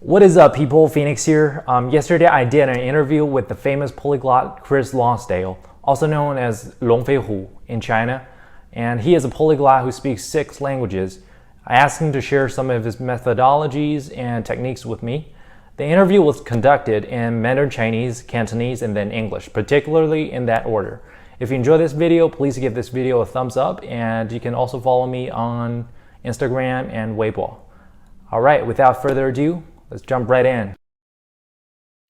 What is up, people? Phoenix here. Yesterday, I did an interview with the famous polyglot Chris Lonsdale, also known as龙飞虎in China, and he is a polyglot who speaks 6 languages. I asked him to share some of his methodologies and techniques with me. The interview was conducted in Mandarin Chinese, Cantonese, and then English, particularly in that order. If you enjoy this video, please give this video a thumbs up, and you can also follow me on Instagram and Weibo. All right, without further ado, let's jump right in.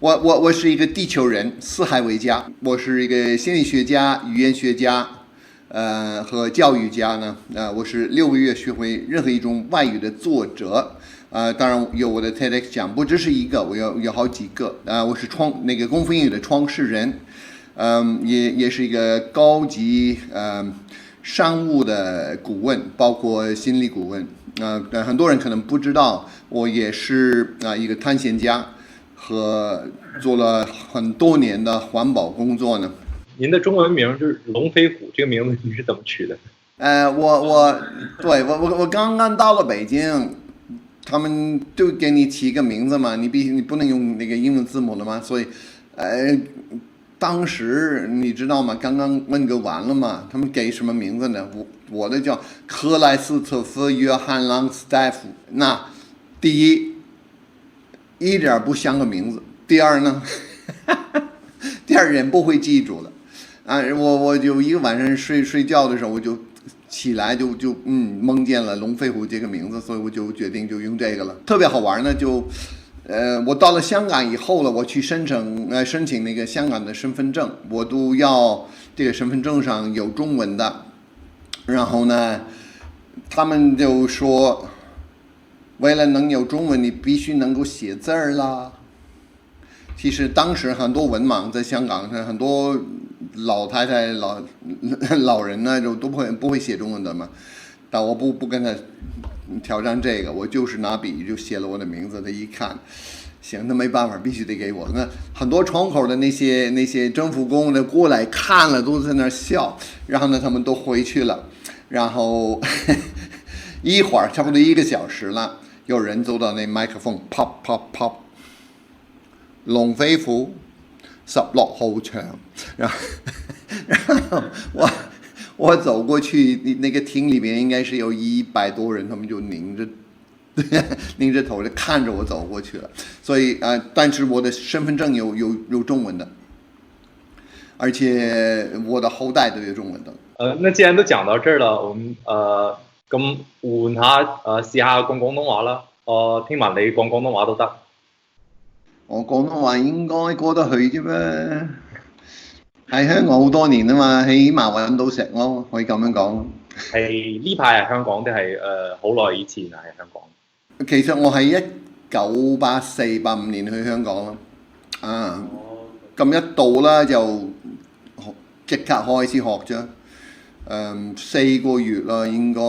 我是一个地球人，四海为家。我是一个心理学家、语言学家，和教育家呢。我是6个月学会任何一种外语的作者。当然有我的 TEDx 讲，不只是一个，我有好几个。我是功夫英语的创始人，也是一个高级商务的顾问，包括心理顾问。很多人可能不知道，我也是一个探险家，和做了很多年的环保工作呢。您的中文名就是龙飞虎，这个名字你是怎么取的？我刚刚到了北京，他们就给你起一个名字嘛，你不能用那个英文字母了嘛，所以当时你知道吗？刚刚问个完了嘛，他们给什么名字呢？我的叫克莱斯特夫约翰朗斯戴夫。那第一，一点不像个名字；第二呢，第二人不会记住了。我就一个晚上睡觉的时候，我就起来就梦见了龙飞虎这个名字，所以我就决定就用这个了。特别好玩呢，我到了香港以后了，我去申请那个香港的身份证，我都要这个身份证上有中文的。然后呢，他们就说，为了能有中文，你必须能够写字儿啦。其实当时很多文盲在香港，很多老太太、老人呢，就都不会写中文的嘛。但我不跟他挑战这个，我就是拿笔就写了我的名字。他一看，行，那没办法，必须得给我。那很多窗口的那些政府工的过来看了，都在那笑。然后呢，他们都回去了。然后一会儿差不多1个小时了，有人走到那麦克风 ，pop pop pop， 龍飛虎16號場。然後我走过去，那个厅里面应该是有100多人，他们就拧着头就看着我走过去了。所以但是我的身份证有中文的，而且我的后代都有中文的。那既然都講到這兒啦，我們咁換下試下講廣東話啦。聽聞你講廣東話都得。我廣東話應該過得去啫咩？喺香港好多年啊嘛，起碼揾到食咯，可以咁樣講。係呢排係香港定係好耐以前係香港？其實我係1984、85年去香港咯。咁一到啦就即刻開始學啫。4個月啦，應該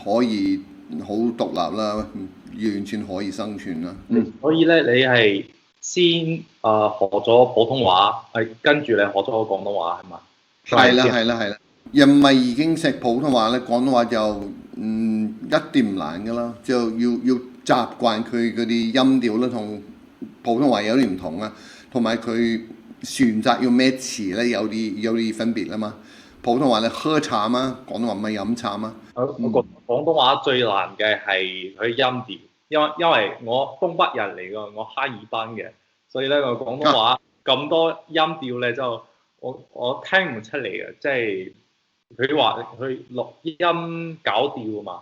可以好獨立啦，完全可以生存啦。所以咧，你係先學咗普通話，跟住你學咗廣東話係嘛？係啦，因為已經識普通話咧，廣東話就一啲唔難噶啦，就要習慣佢嗰啲音調啦，同普通話有啲唔同啊，同埋佢選擇用咩詞咧有啲分別啦嘛。普通話咧喝茶嘛，廣東話咪飲茶嘛。我覺得廣東話最難嘅係佢音調，因為我東北人嚟㗎，我哈爾濱嘅，所以咧我廣東話咁多音調咧就我聽唔出嚟嘅，即係佢話佢錄音搞調嘛，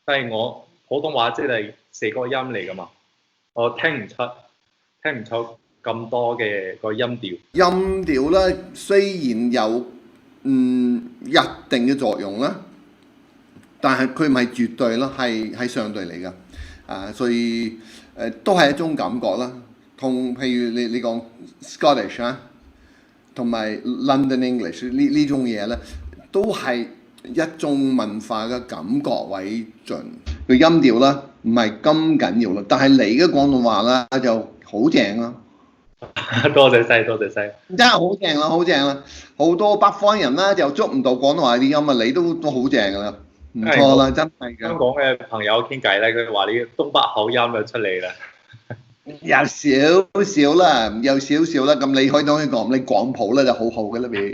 但係我普通話即係4個音嚟㗎嘛，我聽唔出咁多嘅個音調。音調咧雖然有一定嘅作用啦，但係佢唔係絕對啦，係相對嚟㗎。所以都係一種感覺啦。同譬如你講 Scottish 啊，同埋 London English 呢種嘢咧，都係一種文化嘅感覺為準。個音調啦唔係咁緊要啦，但係你嘅廣東話啦就好正啊！多謝晒，真係好正啦！好多北方人啦就捉唔到廣東話啲音啊，你都好正㗎啦，唔錯啦，真係㗎。香港嘅朋友傾偈咧，佢話你東北口音就出嚟啦。有少少啦，有少少啦，咁你可以當佢講你廣普啦就好好嘅啦，你。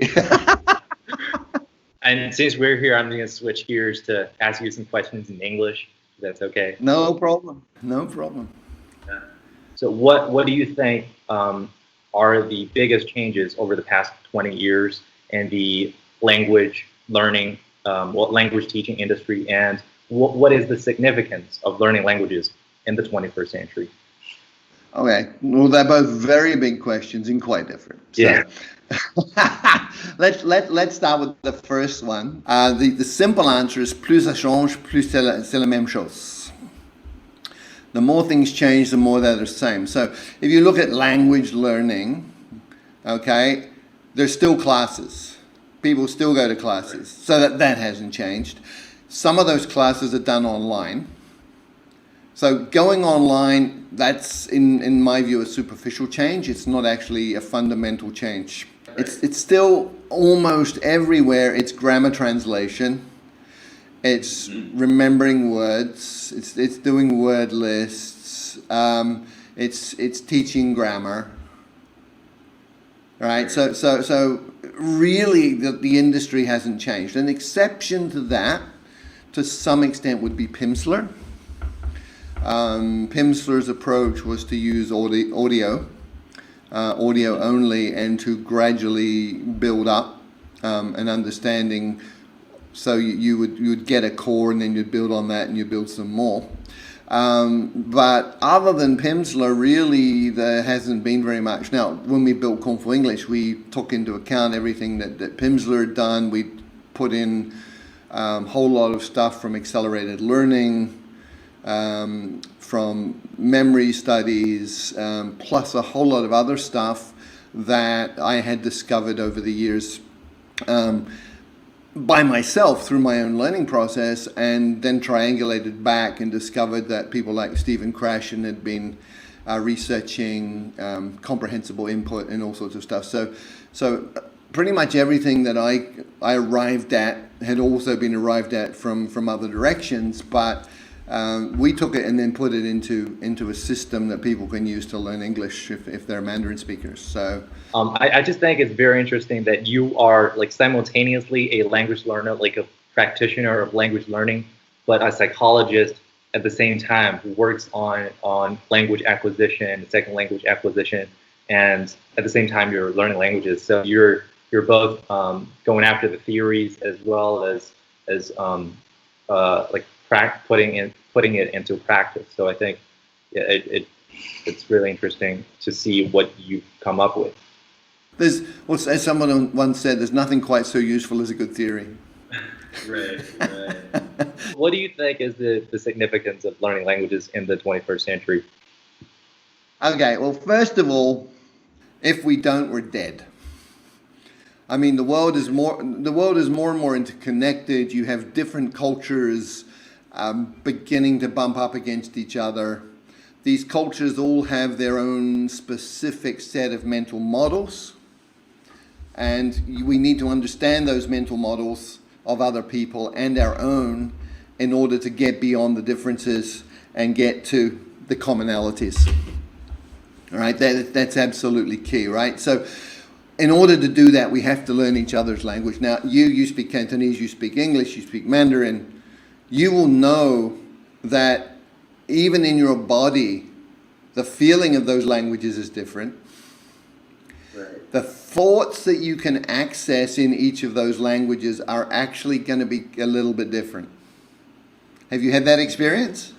And since we're here, I'm going to switch gears to ask you some questions in English. If that's okay. No problem. No problem. So, what do you think are the biggest changes over the past 20 years in the language learning, language teaching industry, and what is the significance of learning languages in the 21st century? Okay, well, they're both very big questions and quite different. So, Yeah. let's start with the first one. The simple answer is plus ça change, plus c'est la même chose. The more things change, the more they're the same. So if you look at language learning, okay, there's still classes. People still go to classes. So that hasn't changed. Some of those classes are done online. So going online, that's in my view a superficial change. It's not actually a fundamental change. It's still almost everywhere. It's grammar translation. It's remembering words. It's doing word lists. It's teaching grammar. Right. So really, the industry hasn't changed. An exception to that, to some extent, would be Pimsleur. Pimsleur's approach was to use audio only, and to gradually build up an understanding. So you would get a core, and then you'd build on that, and you build some more. But other than Pimsleur, really there hasn't been very much. Now, when we built功夫English, we took into account everything that Pimsleur had done. We put in a whole lot of stuff from accelerated learning, from memory studies, plus a whole lot of other stuff that I had discovered over the years by myself through my own learning process, and then triangulated back and discovered that people like Stephen Krashen had been researching comprehensible input and all sorts of stuff. So pretty much everything that I arrived at had also been arrived at from other directions, but we took it and then put it into a system that people can use to learn English if they're Mandarin speakers. So I just think it's very interesting that you are like simultaneously a language learner, like a practitioner of language learning, but a psychologist at the same time who works on language acquisition, second language acquisition, and at the same time you're learning languages. So you're both going after the theories as well as like putting it into practice. So I think it's really interesting to see what you come up with. As someone once said, there's nothing quite so useful as a good theory. Right. What do you think is the significance of learning languages in the 21st century? Okay, well, first of all, if we don't, we're dead. I mean, the world is more and more interconnected. You have different cultures beginning to bump up against each other. These cultures all have their own specific set of mental models, and we need to understand those mental models of other people and our own in order to get beyond the differences and get to the commonalities. All right, that's absolutely key, right? So in order to do that, we have to learn each other's language. Now, you speak Cantonese, you speak English, you speak Mandarin. You will know that even in your body, the feeling of those languages is different. Right. The thoughts that you can access in each of those languages are actually going to be a little bit different. Have you had that experience?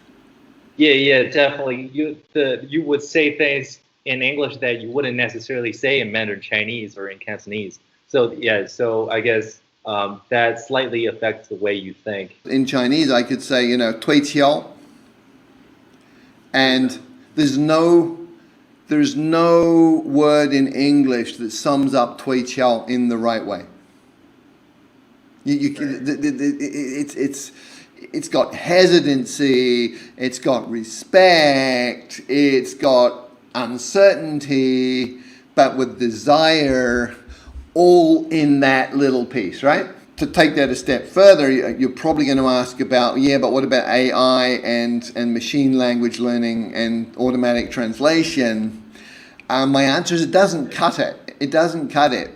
Yeah, definitely. You would say things in English that you wouldn't necessarily say in Mandarin Chinese or in Cantonese. So I guess that slightly affects the way you think. In Chinese, I could say, tui qiao, and there's no word in English that sums up tui qiao in the right way. It's got hesitancy, it's got respect, it's got uncertainty, but with desire, all in that little piece, right? to take that a step further, you're probably going to ask about, yeah, but what about AI and machine language learning and automatic translation? My answer is it doesn't cut it. It doesn't cut it.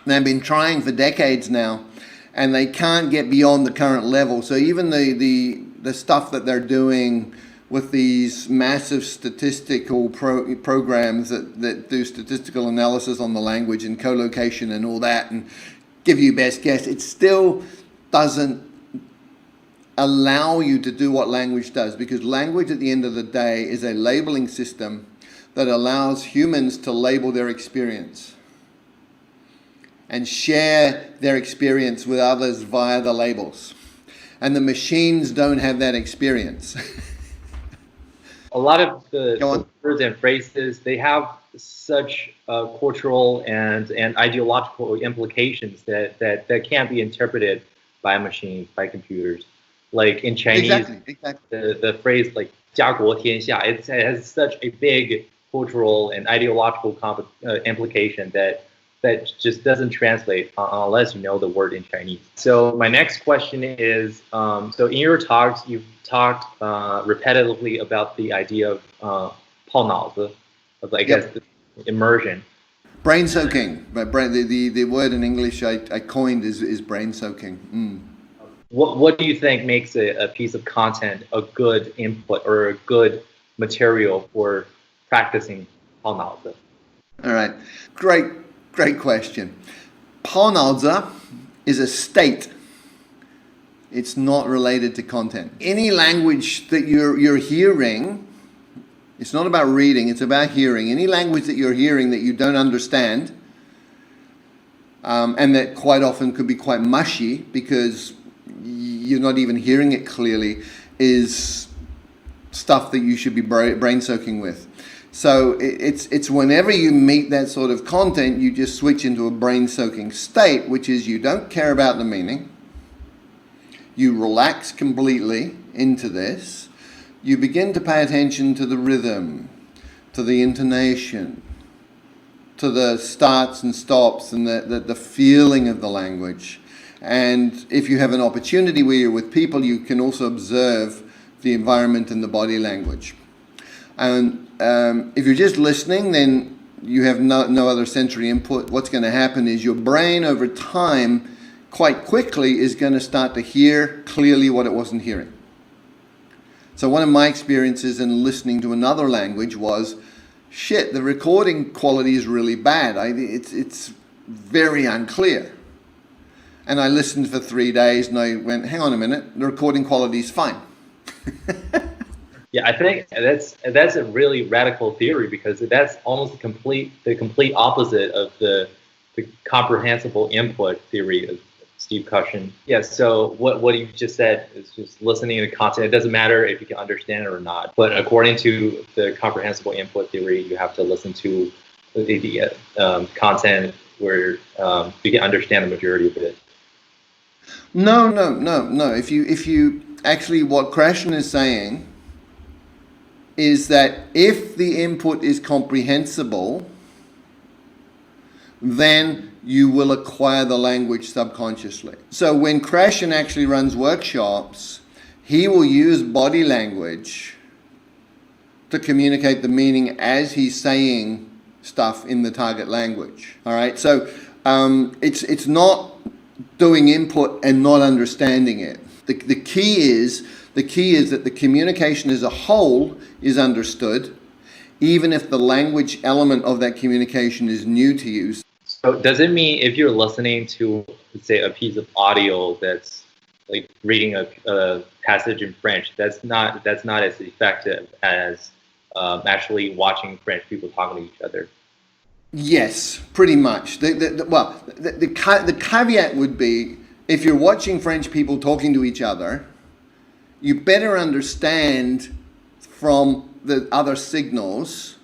They've been trying for decades now, and they can't get beyond the current level. So even the stuff that they're doing with these massive statistical programs that do statistical analysis on the language and collocation and all that and give you best guess, it still doesn't allow you to do what language does, because language at the end of the day is a labeling system that allows humans to label their experience and share their experience with others via the labels. And the machines don't have that experience. A lot of the words and phrases, they have such cultural and ideological implications that can't be interpreted by machines, by computers. Like in Chinese, exactly. The phrase like 家国天下, it has such a big cultural and ideological implication that just doesn't translate unless you know the word in Chinese. So my next question is, so in your talks, you've talked repetitively about the idea of 泡脑子, of I guess the immersion. Brain soaking. The word in English I coined is brain soaking. What do you think makes a piece of content a good input or a good material for practicing 泡脑子? All right. Great question. 泡脑子 is a state. It's not related to content. Any language that you're hearing, it's not about reading, it's about hearing. Any language that you're hearing that you don't understand, and that quite often could be quite mushy because you're not even hearing it clearly, is stuff that you should be brain soaking with. So it's whenever you meet that sort of content, you just switch into a brain soaking state, which is you don't care about the meaning. You relax completely into this. You begin to pay attention to the rhythm, to the intonation, to the starts and stops and the feeling of the language. And if you have an opportunity where you're with people, you can also observe the environment and the body language. And if you're just listening, then you have no other sensory input. What's going to happen is your brain over time, quite quickly, is going to start to hear clearly what it wasn't hearing. So one of my experiences in listening to another language was, shit, the recording quality is really bad. It's very unclear. And I listened for 3 days and I went, hang on a minute, the recording quality is fine. Yeah, I think that's a really radical theory, because that's almost the complete opposite of the comprehensible input theory of Steve Cushion. Yeah, so what you just said is just listening to content. It doesn't matter if you can understand it or not. But according to the comprehensible input theory, you have to listen to the content where you can understand the majority of it. No. If you actually, what Krashen is saying is that if the input is comprehensible, then you will acquire the language subconsciously. So when Krashen actually runs workshops, he will use body language to communicate the meaning as he's saying stuff in the target language. All right, so it's not doing input and not understanding it. The key is that the communication as a whole is understood, even if the language element of that communication is new to you. So does it mean if you're listening to, let's say, a piece of audio that's like reading a passage in French, that's not as effective as actually watching French people talking to each other? Yes, pretty much. The caveat would be, if you're watching French people talking to each other, you better understand from the other signals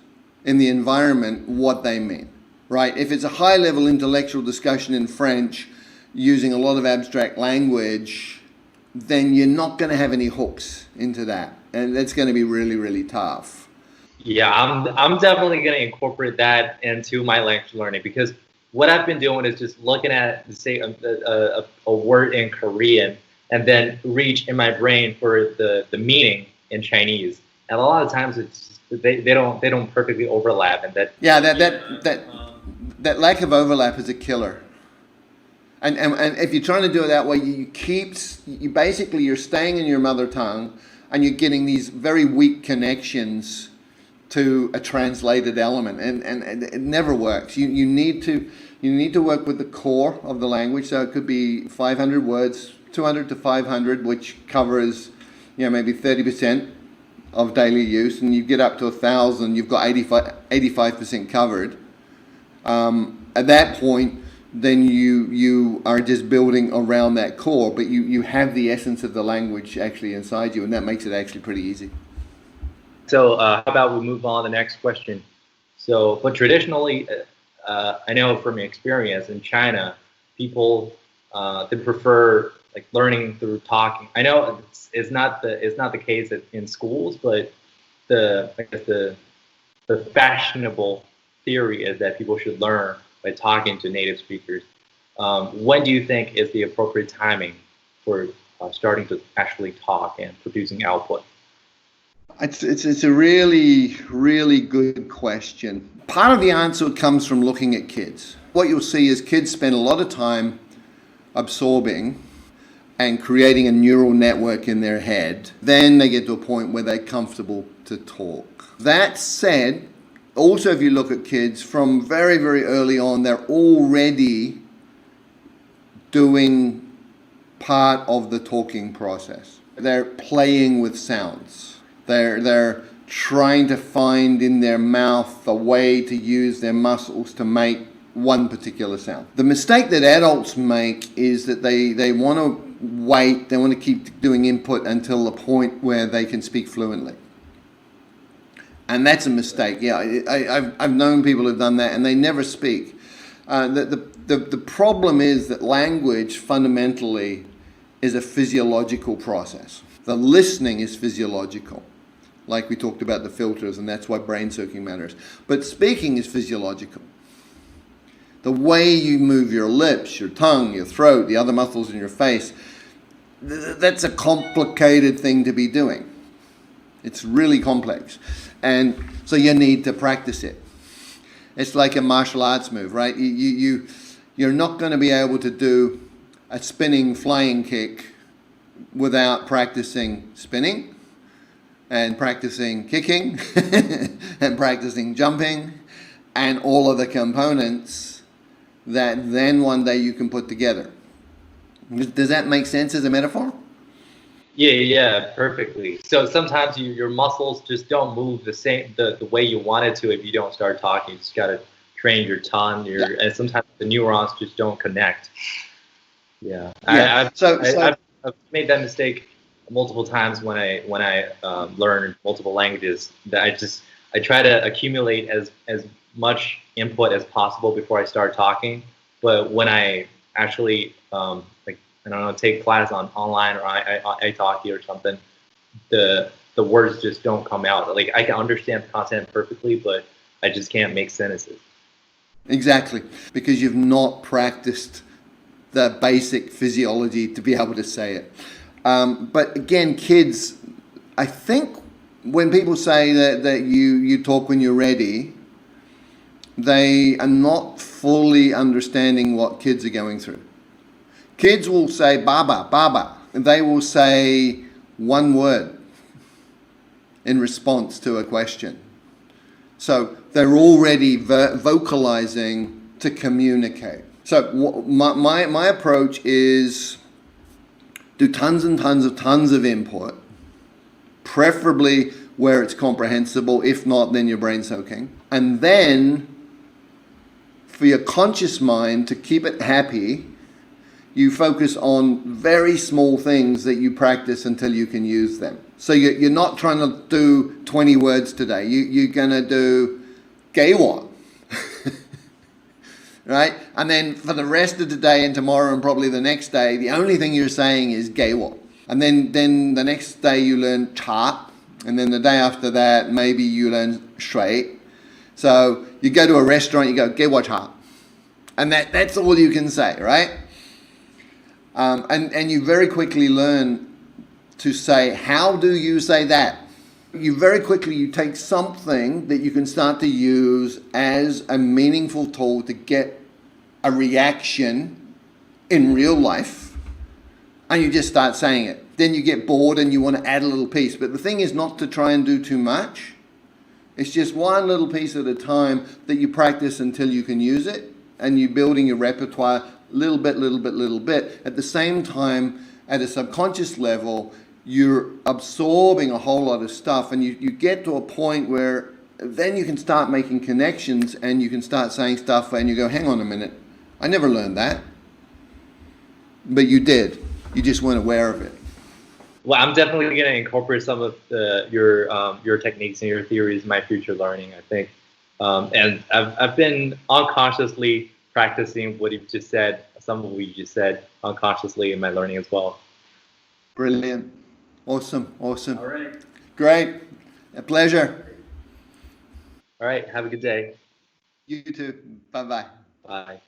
in the environment what they mean, right? If it's a high-level intellectual discussion in French using a lot of abstract language, then you're not going to have any hooks into that, and that's going to be really, really tough. Yeah, I'm definitely going to incorporate that into my language learning, because what I've been doing is just looking at, say, a word in Korean and then reach in my brain for the meaning in Chinese. And a lot of times it's they don't perfectly overlap, and that that lack of overlap is a killer. And if you're trying to do it that way, you're staying in your mother tongue, and you're getting these very weak connections to a translated element, and it never works. You need to work with the core of the language. So it could be 500 words, 200 to 500, which covers maybe 30% of daily use, and you get up to 1,000, you've got 85% covered. At that point, then you are just building around that core, but you have the essence of the language actually inside you, and that makes it actually pretty easy. So how about we move on to the next question? So, but traditionally, I know from experience in China, people they prefer like learning through talking. I know it's not the case in schools, but the fashionable theory is that people should learn by talking to native speakers. When do you think is the appropriate timing for starting to actually talk and producing output? It's a really, really good question. Part of the answer comes from looking at kids. What you'll see is kids spend a lot of time absorbing and creating a neural network in their head. Then they get to a point where they're comfortable to talk. That said, also if you look at kids from very, very early on, they're already doing part of the talking process. They're playing with sounds. They're trying to find in their mouth a way to use their muscles to make one particular sound. The mistake that adults make is that they want to wait, they want to keep doing input until the point where they can speak fluently. And that's a mistake. Yeah, I've known people who've done that and they never speak. The problem is that language fundamentally is a physiological process. The listening is physiological, like we talked about the filters, and that's why brain soaking matters. But speaking is physiological. The way you move your lips, your tongue, your throat, the other muscles in your face, that's a complicated thing to be doing. It's really complex. And so you need to practice it. It's like a martial arts move, right? You're not going to be able to do a spinning flying kick without practicing spinning and practicing kicking and practicing jumping and all of the components that then one day you can put together. Does that make sense as a metaphor? Yeah, perfectly. So sometimes your muscles just don't move the way you want it to if you don't start talking. You just got to train your tongue, and sometimes the neurons just don't connect. Yeah. I've made that mistake multiple times when I learn multiple languages. That I try to accumulate as much input as possible before I start talking. But when I actually take class online or italki or something, the words just don't come out. Like I can understand the content perfectly, but I just can't make sentences. Exactly, because you've not practiced the basic physiology to be able to say it. But again, kids, I think when people say that you talk when you're ready, they are not fully understanding what kids are going through. Kids will say baba, baba, and they will say one word in response to a question. So they're already vocalizing to communicate. So my approach is do tons and tons of input, preferably where it's comprehensible. If not, then you're brain soaking. And then for your conscious mind to keep it happy, you focus on very small things that you practice until you can use them. So you're not trying to do 20 words today. You're going to do 给我. Right? And then for the rest of the day and tomorrow and probably the next day, the only thing you're saying is 给我. And then the next day you learn 茶. And then the day after that, maybe you learn 水. So you go to a restaurant, you go 给我茶. And that's all you can say, right? And you very quickly learn to say, how do you say that? You very quickly take something that you can start to use as a meaningful tool to get a reaction in real life, and you just start saying it. Then you get bored and you want to add a little piece. But the thing is not to try and do too much. It's just one little piece at a time that you practice until you can use it, and you're building your repertoire little bit. At the same time, at a subconscious level, you're absorbing a whole lot of stuff, and you get to a point where then you can start making connections, and you can start saying stuff and you go, hang on a minute, I never learned that. But you did. You just weren't aware of it. Well, I'm definitely going to incorporate some of your techniques and your theories in my future learning, I think. And I've been unconsciously practicing what you just said, some of what you just said unconsciously in my learning as well. Brilliant. Awesome. All right. Great. A pleasure. All right. Have a good day. You too. Bye-bye. Bye.